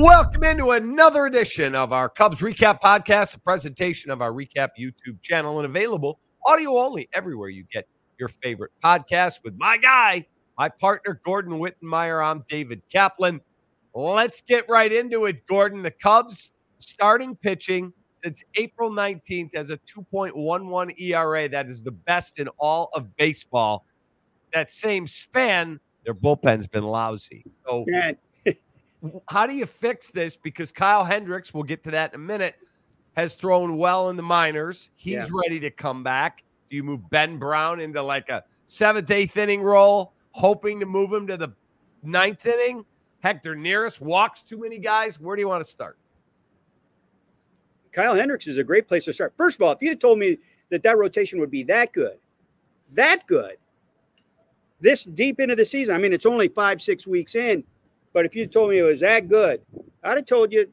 Welcome into another edition of our Cubs Recap Podcast, a presentation of our Recap YouTube channel and available audio only everywhere you get your favorite podcast with my guy, my partner, Gordon Wittenmeyer. I'm David Kaplan. Let's get right into it, Gordon. The Cubs starting pitching since April 19th has a 2.11 ERA. That is the best in all of baseball. That same span, their bullpen's been lousy. So how do you fix this? Because Kyle Hendricks, we'll get to that in a minute, has thrown well in the minors. He's ready to come back. Do you move Ben Brown into like a 7th, 8th inning role, hoping to move him to the 9th inning? Hector Neris walks too many guys. Where do you want to start? Kyle Hendricks is a great place to start. First of all, if you had told me that rotation would be that good, this deep into the season, I mean, it's only 5-6 weeks in, but if you told me it was that good, I'd have told you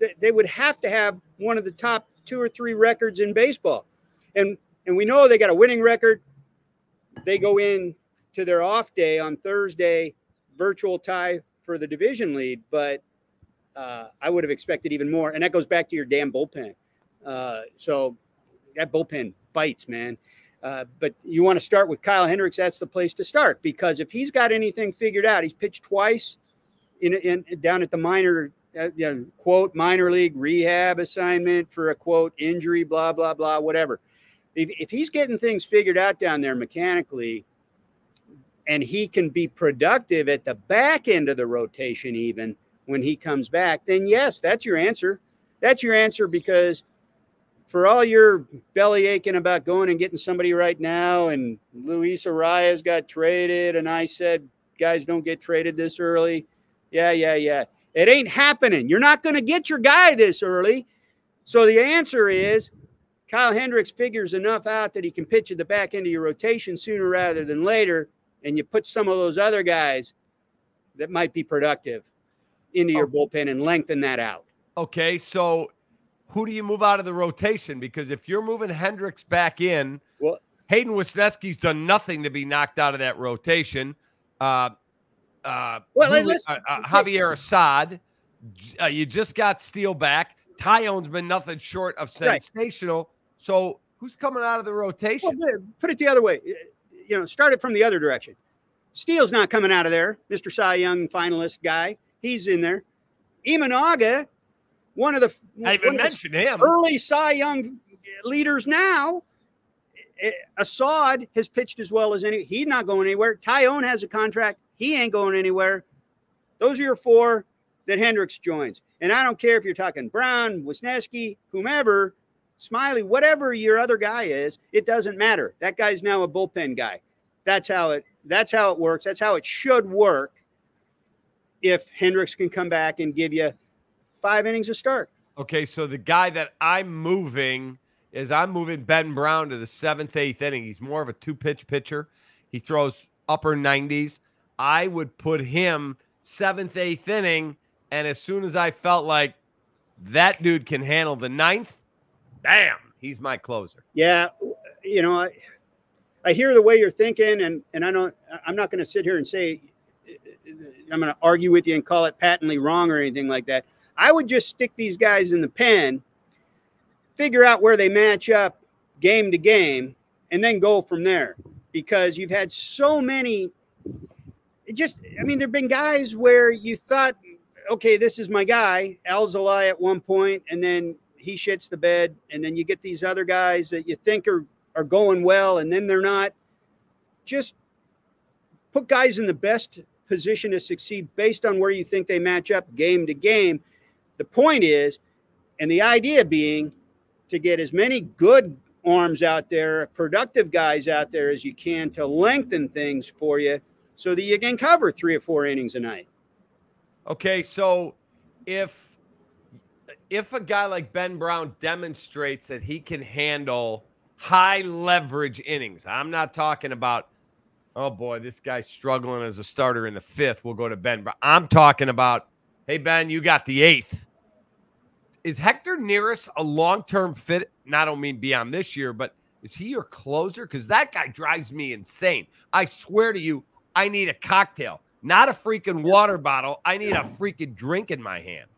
that they would have to have one of the top 2 or 3 records in baseball. And we know they got a winning record. They go in to their off day on Thursday, virtual tie for the division lead, but I would have expected even more. And that goes back to your damn bullpen. So that bullpen bites, man. But you want to start with Kyle Hendricks. That's the place to start, because if he's got anything figured out, he's pitched twice in down at the minor, quote, minor league rehab assignment for a quote injury, blah, blah, blah, whatever. If he's getting things figured out down there mechanically, and he can be productive at the back end of the rotation, even when he comes back, then yes, that's your answer. That's your answer, because for all your belly aching about going and getting somebody right now, and Luis Arias got traded, and I said, guys, don't get traded this early. Yeah. It ain't happening. You're not going to get your guy this early. So the answer is Kyle Hendricks figures enough out that he can pitch at the back end of your rotation sooner rather than later, and you put some of those other guys that might be productive into your bullpen and lengthen that out. Okay, so who do you move out of the rotation? Because if you're moving Hendricks back in, well, Hayden Wesneski's done nothing to be knocked out of that rotation. Javier Assad, you just got Steele back. Tyone's been nothing short of sensational. Right. So who's coming out of the rotation? Well, put it the other way. Start it from the other direction. Steele's not coming out of there. Mr. Cy Young finalist guy. He's in there. Imanaga, one of the early Cy Young leaders now. Assad has pitched as well as any. He's not going anywhere. Tyone has a contract. He ain't going anywhere. Those are your 4 that Hendricks joins. And I don't care if you're talking Brown, Wesneski, whomever, Smiley, whatever your other guy is, it doesn't matter. That guy's now a bullpen guy. That's how it works. That's how it should work if Hendricks can come back and give you 5 innings to start. Okay, so the guy that I'm moving Ben Brown to the 7th, 8th inning. He's more of a 2-pitch pitcher. He throws upper 90s. I would put him 7th, 8th inning, and as soon as I felt like that dude can handle the 9th, bam, he's my closer. Yeah, I hear the way you're thinking, and I'm not going to sit here and say I'm going to argue with you and call it patently wrong or anything like that. I would just stick these guys in the pen, figure out where they match up game to game, and then go from there, because you've had so many. There have been guys where you thought, okay, this is my guy, Alzolay at one point, and then he shits the bed, and then you get these other guys that you think are going well, and then they're not. Just put guys in the best position to succeed based on where you think they match up game to game. The point is, and the idea being, to get as many good arms out there, productive guys out there as you can to lengthen things for you, so that you can cover 3 or 4 innings a night. Okay, so if a guy like Ben Brown demonstrates that he can handle high leverage innings, I'm not talking about, oh boy, this guy's struggling as a starter in the 5th, we'll go to Ben Brown. I'm talking about, hey, Ben, you got the 8th. Is Hector Neris a long-term fit? And I don't mean beyond this year, but is he your closer? Because that guy drives me insane. I swear to you, I need a cocktail, not a freaking water bottle. I need a freaking drink in my hand.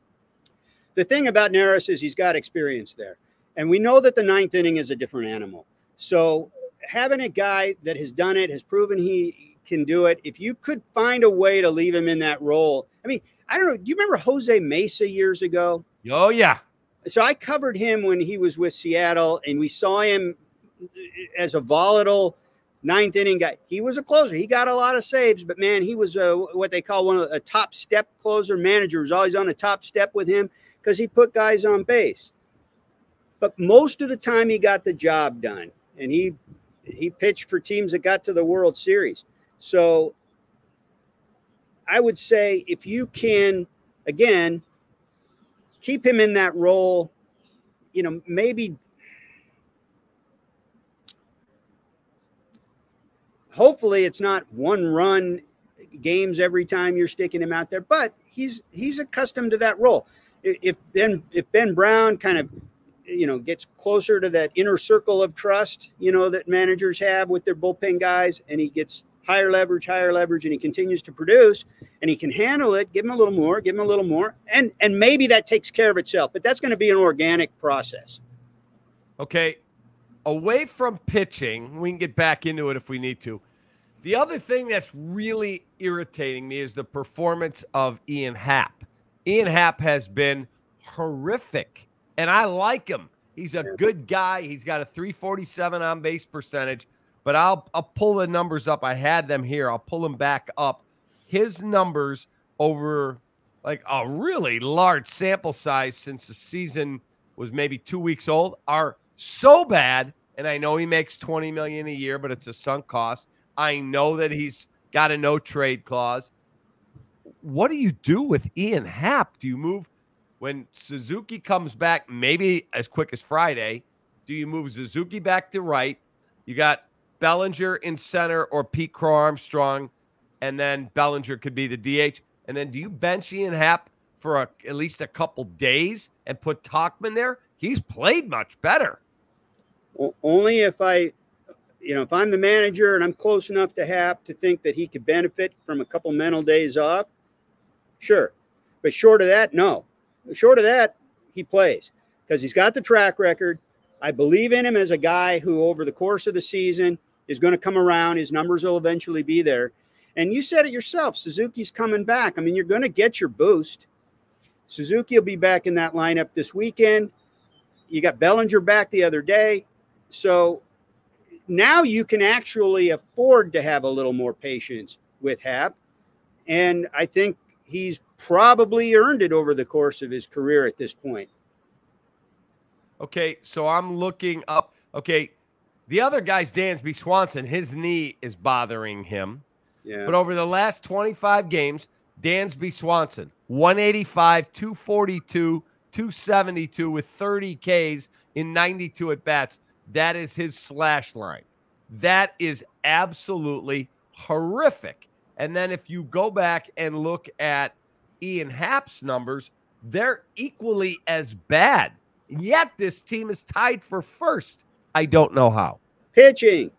the thing about Neris is he's got experience there. And we know that the ninth inning is a different animal. So having a guy that has done it, has proven he can do it, if you could find a way to leave him in that role. I mean, I don't know. Do you remember Jose Mesa years ago? Oh, yeah. So I covered him when he was with Seattle, and we saw him as a volatile ninth inning guy. He was a closer. He got a lot of saves, but man, he was what they call a top step closer. Manager was always on the top step with him because he put guys on base. But most of the time he got the job done, and he pitched for teams that got to the World Series. So I would say if you can, again, keep him in that role, you know, maybe hopefully it's not one run games every time you're sticking him out there, but he's accustomed to that role. If Ben Brown kind of, you know, gets closer to that inner circle of trust, you know, that managers have with their bullpen guys, and he gets higher leverage, and he continues to produce, and he can handle it, give him a little more, and maybe that takes care of itself, but that's going to be an organic process. Okay. Away from pitching, we can get back into it if we need to. The other thing that's really irritating me is the performance of Ian Happ. Ian Happ has been horrific, and I like him. He's a good guy. He's got a 347 on-base percentage, but I'll pull the numbers up. I had them here. I'll pull them back up. His numbers over like a really large sample size since the season was maybe 2 weeks old are so bad. And I know he makes $20 million a year, but it's a sunk cost. I know that he's got a no trade clause. What do you do with Ian Happ? Do you move when Suzuki comes back, maybe as quick as Friday? Do you move Suzuki back to right? You got Bellinger in center or Pete Crow Armstrong, and then Bellinger could be the DH. And then do you bench Ian Happ for at least a couple days and put Tauchman there? He's played much better. Only if if I'm the manager and I'm close enough to Happ to think that he could benefit from a couple mental days off, sure. But short of that, no. Short of that, he plays because he's got the track record. I believe in him as a guy who over the course of the season is going to come around. His numbers will eventually be there. And you said it yourself, Suzuki's coming back. I mean, you're going to get your boost. Suzuki will be back in that lineup this weekend. You got Bellinger back the other day. So now you can actually afford to have a little more patience with Happ. And I think he's probably earned it over the course of his career at this point. Okay, so I'm looking up. Okay, the other guy's Dansby Swanson. His knee is bothering him. Yeah. But over the last 25 games, Dansby Swanson, 185, 242, 272 with 30 Ks in 92 at-bats. That is his slash line. That is absolutely horrific. And then if you go back and look at Ian Happ's numbers, they're equally as bad. Yet this team is tied for first. I don't know how. Pitching.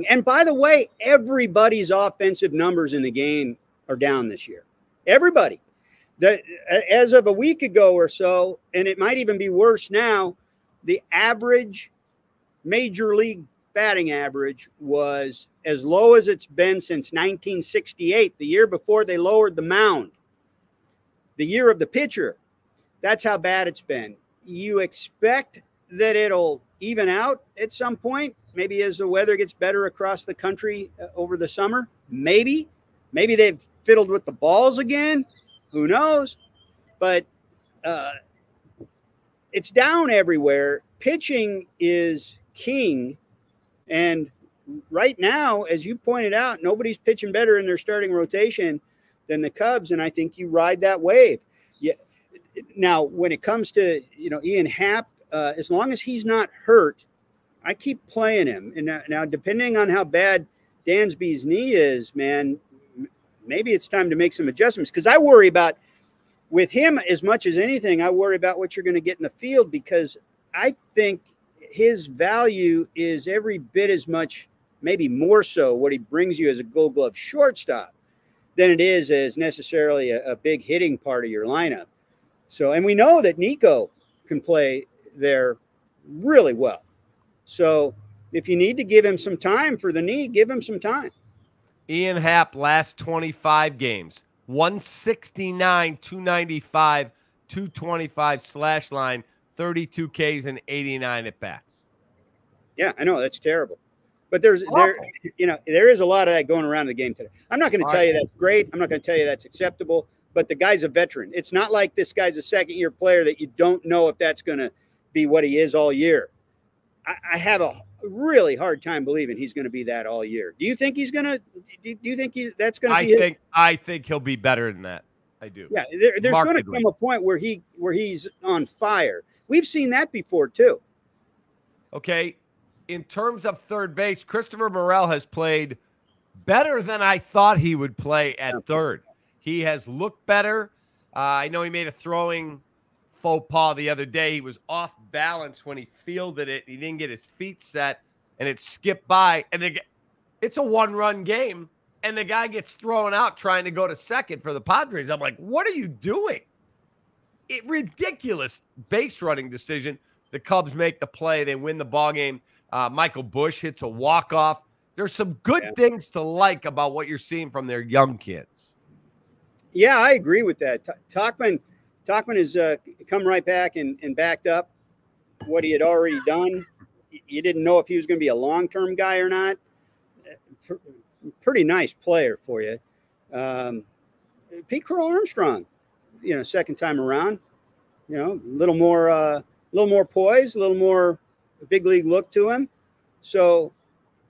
And by the way, everybody's offensive numbers in the game are down this year. Everybody. As of a week ago or so, and it might even be worse now, the average major league batting average was as low as it's been since 1968, the year before they lowered the mound, the year of the pitcher. That's how bad it's been. You expect that it'll even out at some point, maybe as the weather gets better across the country over the summer. Maybe they've fiddled with the balls again. Who knows? But it's down everywhere. Pitching is king. And right now, as you pointed out, nobody's pitching better in their starting rotation than the Cubs. And I think you ride that wave. Yeah. Now, when it comes to, Ian Happ, as long as he's not hurt, I keep playing him. And now, depending on how bad Dansby's knee is, man, maybe it's time to make some adjustments. Because I worry about, with him as much as anything, I worry about what you're going to get in the field, because I think his value is every bit as much, maybe more so, what he brings you as a Gold Glove shortstop than it is as necessarily a big hitting part of your lineup. So, and we know that Nico can play there really well. So if you need to give him some time for the knee, give him some time. Ian Happ, last 25 games, 169, 295, 225 slash line, 32 Ks and 89 at bats. Yeah, I know that's terrible. But there is a lot of that going around the game today. I'm not going to tell you that's great. I'm not going to tell you that's acceptable. But the guy's a veteran. It's not like this guy's a second-year player that you don't know if that's going to be what he is all year. I have a really hard time believing he's going to be that all year. Do you think he's going to? Do you think that's going to be? I think he'll be better than that. I do. Yeah, there's going to come a point where he's on fire. We've seen that before too. Okay, in terms of third base, Christopher Morel has played better than I thought he would play at third. He has looked better. I know he made a throwing faux pas the other day. He was off balance when he fielded it. He didn't get his feet set, and it skipped by. And it's a one-run game, and the guy gets thrown out trying to go to second for the Padres. I'm like, what are you doing? Ridiculous base running decision. The Cubs make the play. They win the ballgame. Michael Busch hits a walk-off. There's some good things to like about what you're seeing from their young kids. Yeah, I agree with that. Tauchman has come right back and backed up what he had already done. You didn't know if he was going to be a long-term guy or not. Pretty nice player for you. Pete Crow Armstrong, second time around, a little more poise, a little more big league look to him. So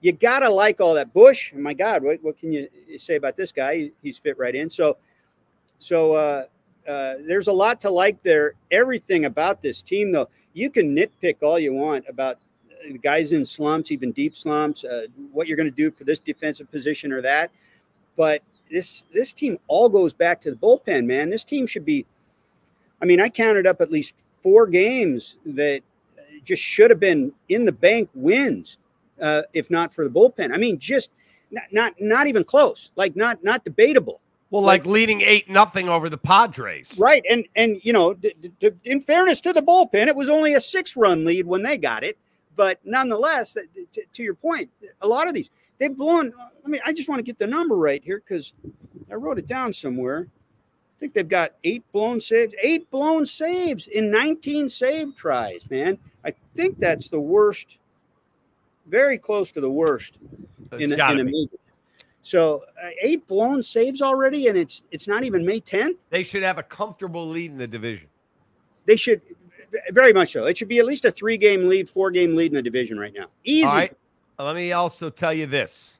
you got to like all that. Busch, my God, what can you say about this guy? He's fit right in. So there's a lot to like there. Everything about this team, though, you can nitpick all you want about the guys in slumps, even deep slumps, what you're going to do for this defensive position or that. But this team all goes back to the bullpen, man. This team should be, I counted up at least 4 games that just should have been in the bank wins, if not for the bullpen. Just not even close, like not debatable. Well, like leading 8-0 over the Padres. Right. And in fairness to the bullpen, it was only a 6-run lead when they got it. But nonetheless, to your point, a lot of these, they've blown. I just want to get the number right here because I wrote it down somewhere. I think they've got 8 blown saves. 8 blown saves in 19 save tries, man. I think that's the worst, very close to the worst in a major. So 8 blown saves already, and it's not even May 10th. They should have a comfortable lead in the division. They should, very much so. It should be at least a 3-game lead, 4-game lead in the division right now. Easy. All right. Let me also tell you this.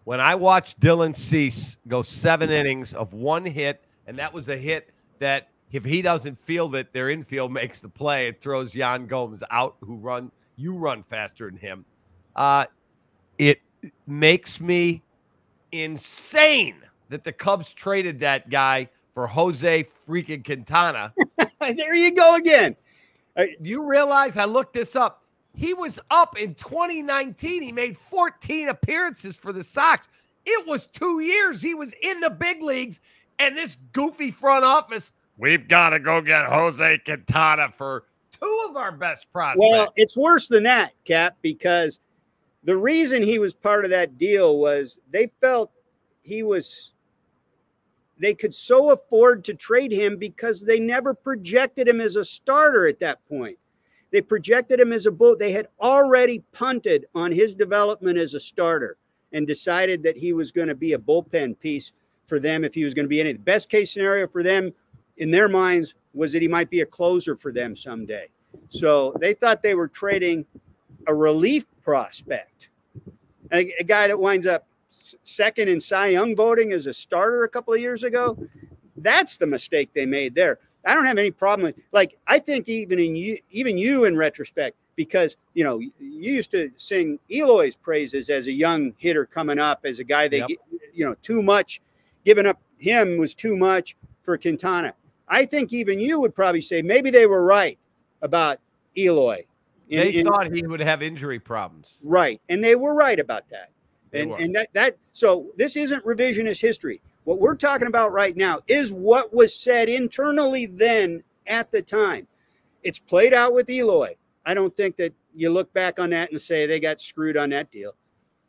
When I watched Dylan Cease go 7 innings of 1 hit, and that was a hit that if he doesn't field it, their infield makes the play. It throws Yan Gomes out, you run faster than him. It makes me insane that the Cubs traded that guy for Jose freaking Quintana. There you go again. Do you realize, I looked this up, he was up in 2019. He made 14 appearances for the Sox. It was 2 years. He was in the big leagues, and this goofy front office, we've got to go get Jose Quintana for 2 of our best prospects. Well, it's worse than that, Cap, because the reason he was part of that deal was they felt they could so afford to trade him because they never projected him as a starter at that point. They projected him as they had already punted on his development as a starter and decided that he was going to be a bullpen piece for them if he was going to be any. The best case scenario for them in their minds was that he might be a closer for them someday. So they thought they were trading a relief prospect, a guy that winds up second in Cy Young voting as a starter a couple of years ago. That's the mistake they made there. I don't have any problem with, I think even you in retrospect, because you used to sing Eloy's praises as a young hitter coming up, as a guy too much, giving up him was too much for Quintana. I think even you would probably say maybe they were right about Eloy. They thought he would have injury problems. Right. And they were right about that. So this isn't revisionist history. What we're talking about right now is what was said internally then at the time. It's played out with Eloy. I don't think that you look back on that and say they got screwed on that deal.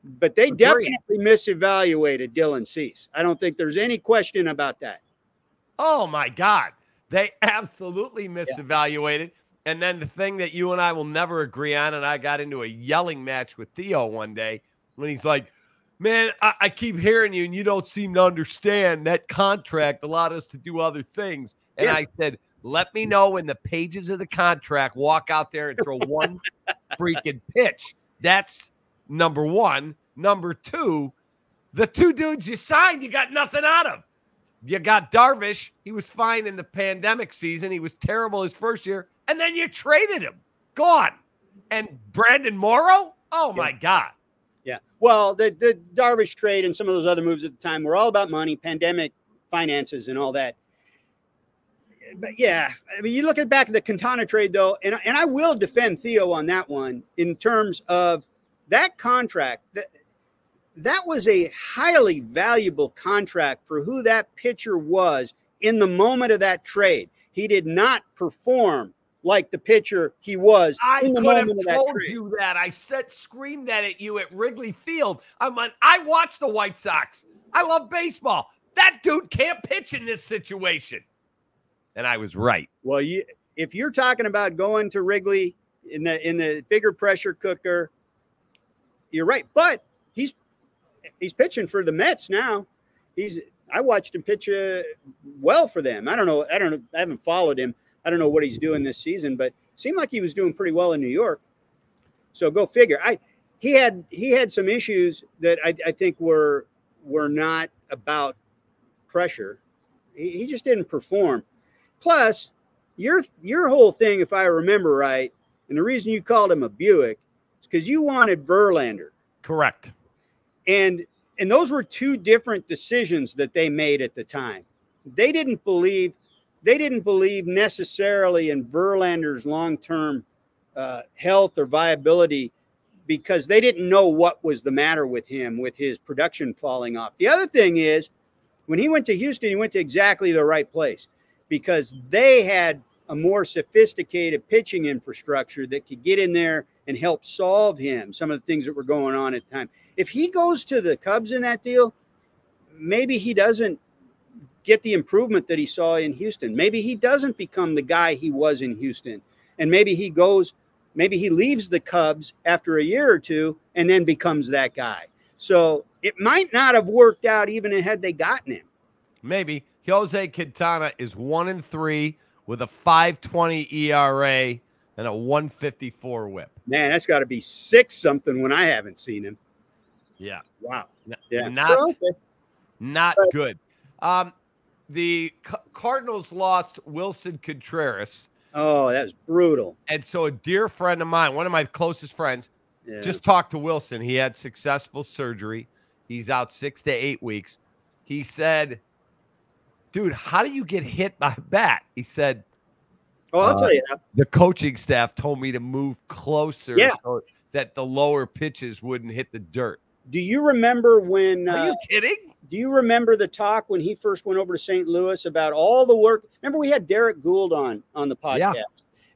But they definitely misevaluated Dylan Cease. I don't think there's any question about that. Oh, my God. They absolutely misevaluated. Yeah. And then the thing that you and I will never agree on, and I got into a yelling match with Theo one day when he's like, man, I keep hearing you, and you don't seem to understand that contract allowed us to do other things. And I said, let me know when the pages of the contract walk out there and throw one freaking pitch. That's number one. Number two, the two dudes you signed, you got nothing out of. You got Darvish. He was fine in the pandemic season. He was terrible his first year. And then you traded him. Gone. And Brandon Morrow? Oh, my God. Yeah. Well, the Darvish trade and some of those other moves at the time were all about money, pandemic finances, and all that. But, yeah, I mean, you look back at the Quintana trade, though, and I will defend Theo on that one in terms of that contract. That was a highly valuable contract for who that pitcher was in the moment of that trade. He did not perform like the pitcher he was in the moment of that trade. I could have told you that. I screamed that at you at Wrigley Field. I watched the White Sox. I love baseball. That dude can't pitch in this situation. And I was right. Well, if you're talking about going to Wrigley in the bigger pressure cooker, you're right. But he's pitching for the Mets now. I watched him pitch well for them. I don't know. I haven't followed him. I don't know what he's doing this season, but it seemed like he was doing pretty well in New York. So go figure. He had some issues that I think were not about pressure. He just didn't perform. Plus, your whole thing, if I remember right, and the reason you called him a Buick is because you wanted Verlander. Correct. And those were two different decisions that they made at the time. They didn't believe necessarily in Verlander's long-term health or viability because they didn't know what was the matter with him, with his production falling off. The other thing is, when he went to Houston, he went to exactly the right place because they had a more sophisticated pitching infrastructure that could get in there and help solve some of the things that were going on at the time. If he goes to the Cubs in that deal, maybe he doesn't get the improvement that he saw in Houston. Maybe he doesn't become the guy he was in Houston. And maybe he leaves the Cubs after a year or two and then becomes that guy. So it might not have worked out even had they gotten him. Maybe. Jose Quintana is 1-3 with a 5.20 ERA and a 154 whip. Man, that's got to be 6-something when I haven't seen him. Yeah. Wow. Yeah. Not good. The Cardinals lost Wilson Contreras. Oh, that was brutal. And so a dear friend of mine, one of my closest friends, just talked to Wilson. He had successful surgery. He's out 6 to 8 weeks. He said, dude, how do you get hit by a bat? He said, I'll tell you. The coaching staff told me to move closer so that the lower pitches wouldn't hit the dirt. Do you remember when? Are you kidding? Do you remember the talk when he first went over to St. Louis about all the work? Remember we had Derek Gould on the podcast,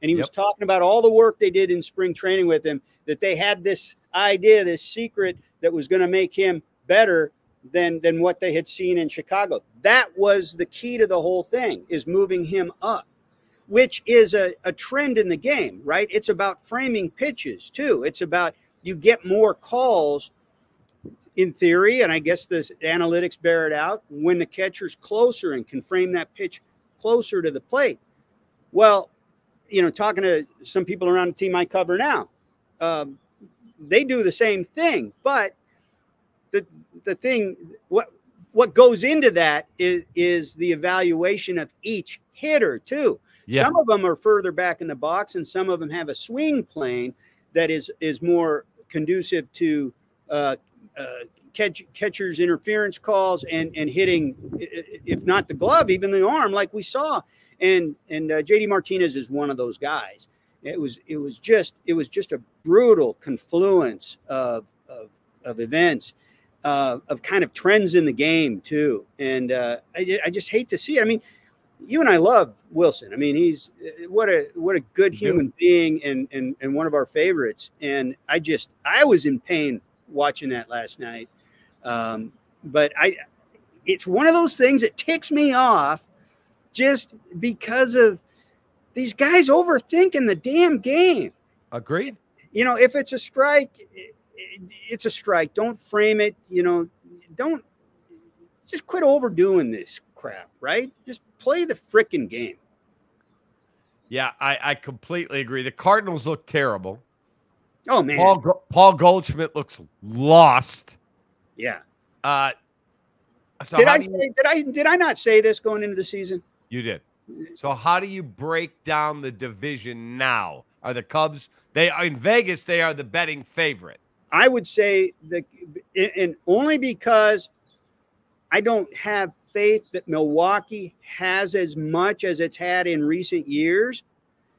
and he was talking about all the work they did in spring training with him, that they had this idea, this secret that was going to make him better than what they had seen in Chicago. That was the key to the whole thing, is moving him up, which is a trend in the game, right? It's about framing pitches too. It's about you get more calls in theory, and I guess the analytics bear it out, when the catcher's closer and can frame that pitch closer to the plate. Well, talking to some people around the team I cover now, they do the same thing. But the thing, what goes into that is the evaluation of each hitter too. Yeah. Some of them are further back in the box, and some of them have a swing plane that is more conducive to catcher's interference calls and hitting, if not the glove, even the arm, like we saw. And JD Martinez is one of those guys. It was just a brutal confluence of events, of kind of trends in the game too. And I just hate to see it. I mean, you and I love Wilson. I mean, he's what a good human being and one of our favorites. And I was in pain watching that last night. But it's one of those things that ticks me off just because of these guys overthinking the damn game. Agreed. You know, if it's a strike, it's a strike. Don't frame it. You know, don't just quit overdoing this crap, right? Just play the frickin' game. Yeah, I completely agree. The Cardinals look terrible. Oh, man. Paul Goldschmidt looks lost. Yeah. So did I not say this going into the season? You did. So how do you break down the division now? Are the Cubs, they are in Vegas, they are the betting favorite. I would say and only because I don't have faith that Milwaukee has as much as it's had in recent years,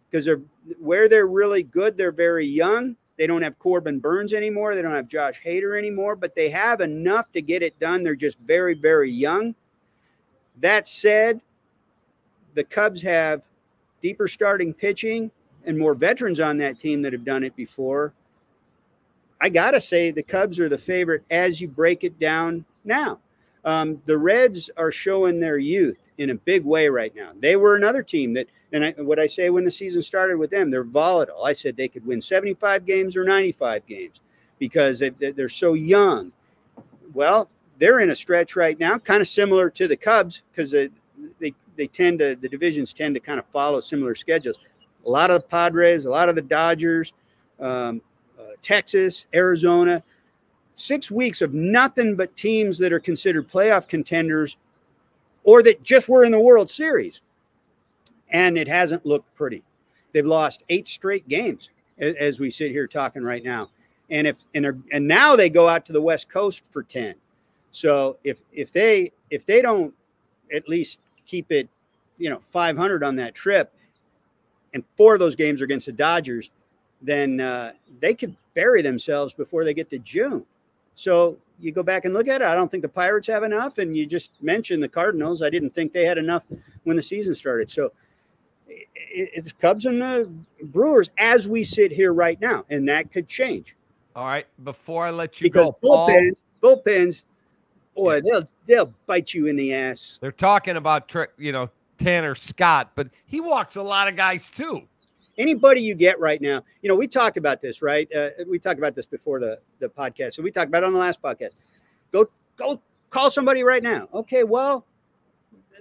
because where they're really good, they're very young. They don't have Corbin Burns anymore. They don't have Josh Hader anymore, but they have enough to get it done. They're just very, very young. That said, the Cubs have deeper starting pitching and more veterans on that team that have done it before. I got to say the Cubs are the favorite as you break it down now. The Reds are showing their youth in a big way right now. They were another team that, what I say when the season started with them, they're volatile. I said they could win 75 games or 95 games because they're so young. Well, they're in a stretch right now, kind of similar to the Cubs because the divisions tend to kind of follow similar schedules. A lot of the Padres, a lot of the Dodgers, Texas, Arizona. 6 weeks of nothing but teams that are considered playoff contenders or that just were in the World Series. And it hasn't looked pretty. They've lost 8 straight games as we sit here talking right now. And now they go out to the West Coast for 10. So if they don't at least keep it, 500 on that trip, and 4 of those games are against the Dodgers, then they could bury themselves before they get to June. So you go back and look at it. I don't think the Pirates have enough. And you just mentioned the Cardinals. I didn't think they had enough when the season started. So it's Cubs and the Brewers as we sit here right now. And that could change. All right. Before I let you go, bullpens, boy, they'll bite you in the ass. They're talking about, Tanner Scott, but he walks a lot of guys too. Anybody you get right now, we talked about this, right? We talked about this before the podcast. So we talked about it on the last podcast. Go call somebody right now. Okay, well,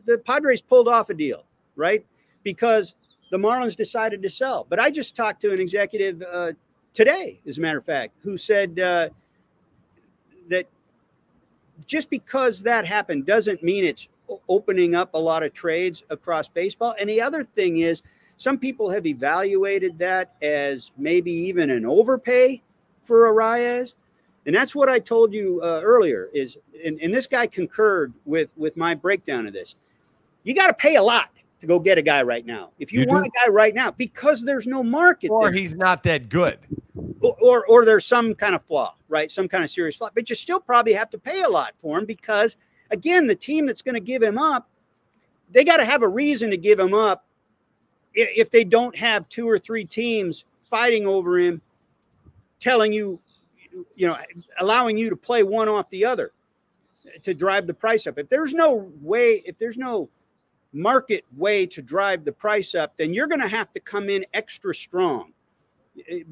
the Padres pulled off a deal, right? Because the Marlins decided to sell. But I just talked to an executive today, as a matter of fact, who said that just because that happened doesn't mean it's opening up a lot of trades across baseball. And the other thing is, some people have evaluated that as maybe even an overpay for Arraez. And that's what I told you earlier is, and this guy concurred with my breakdown of this. You got to pay a lot to go get a guy right now. If you want a guy right now, because there's no market or there. He's not that good. Or there's some kind of flaw, right? Some kind of serious flaw. But you still probably have to pay a lot for him because, again, the team that's going to give him up, they got to have a reason to give him up. If they don't have 2 or 3 teams fighting over him, telling you, allowing you to play one off the other to drive the price up. If there's no market way to drive the price up, then you're going to have to come in extra strong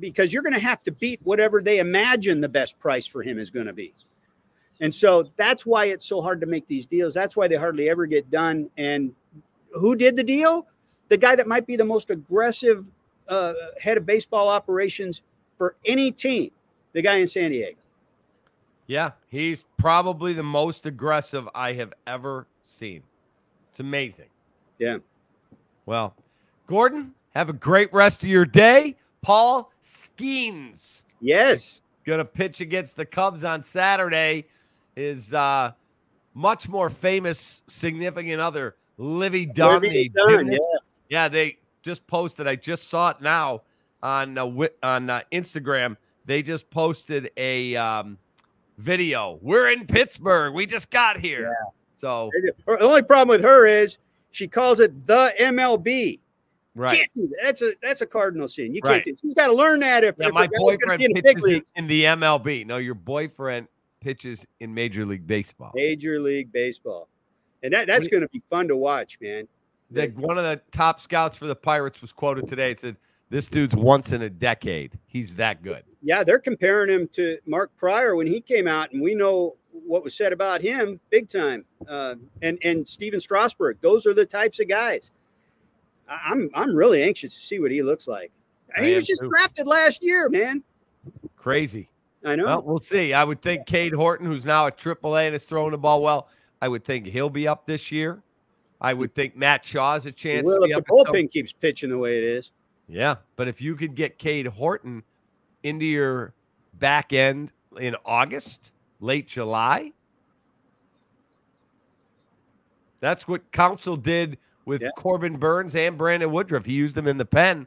because you're going to have to beat whatever they imagine the best price for him is going to be. And so that's why it's so hard to make these deals. That's why they hardly ever get done. And who did the deal? The guy that might be the most aggressive head of baseball operations for any team, the guy in San Diego. Yeah, he's probably the most aggressive I have ever seen. It's amazing. Yeah. Well, Gordon, have a great rest of your day. Paul Skeens. Yes. Going to pitch against the Cubs on Saturday. His much more famous significant other, Livy Dunn. Yes. Yeah, they just posted. I just saw it now on Instagram. They just posted a video. We're in Pittsburgh. We just got here. Yeah. So the only problem with her is She calls it the MLB. Right. Can't do that. That's a cardinal sin. You Right. can't do. She's got to learn that. If my boyfriend pitches in the MLB. No, your boyfriend pitches in Major League Baseball. Major League Baseball, and that's going to be fun to watch, man. One of the top scouts for the Pirates was quoted today. It said, "This dude's once in a decade. He's that good." Yeah, they're comparing him to Mark Pryor when he came out, and we know what was said about him big time. And Steven Strasburg. Those are the types of guys. I'm really anxious to see what he looks like. He was just drafted last year, man. Crazy. I know. Well, we'll see. I would think Cade Horton, who's now at AAA and is throwing the ball well, I would think he'll be up this year. I would think Matt Shaw has a chance to be up. The bullpen keeps pitching the way it is. Yeah, but if you could get Cade Horton into your back end in August, late July, that's what Council did with Corbin Burns and Brandon Woodruff. He used them in the pen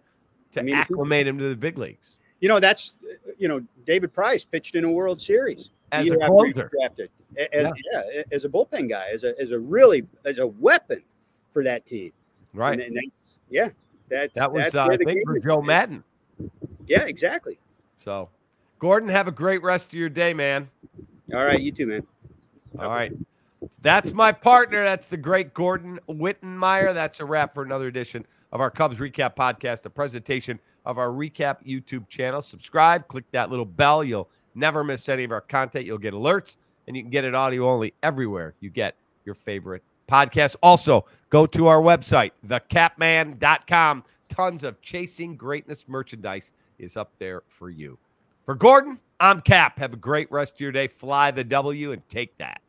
to acclimate him to the big leagues. David Price pitched in a World Series as a closer, drafted as a bullpen guy, as a weapon for that team. Right. And that was I think for Joe Madden. Yeah, exactly. So, Gordon, have a great rest of your day, man. All right, you too, man. All right. That's my partner. That's the great Gordon Wittenmeyer. That's a wrap for another edition of our Cubs Recap Podcast, a presentation of our Recap YouTube channel. Subscribe, click that little bell. You'll never miss any of our content. You'll get alerts, and you can get it audio only everywhere you get your favorite podcast. Also, go to our website, thecapman.com. Tons of Chasing Greatness merchandise is up there for you. For Gordon, I'm Cap. Have a great rest of your day. Fly the W and take that.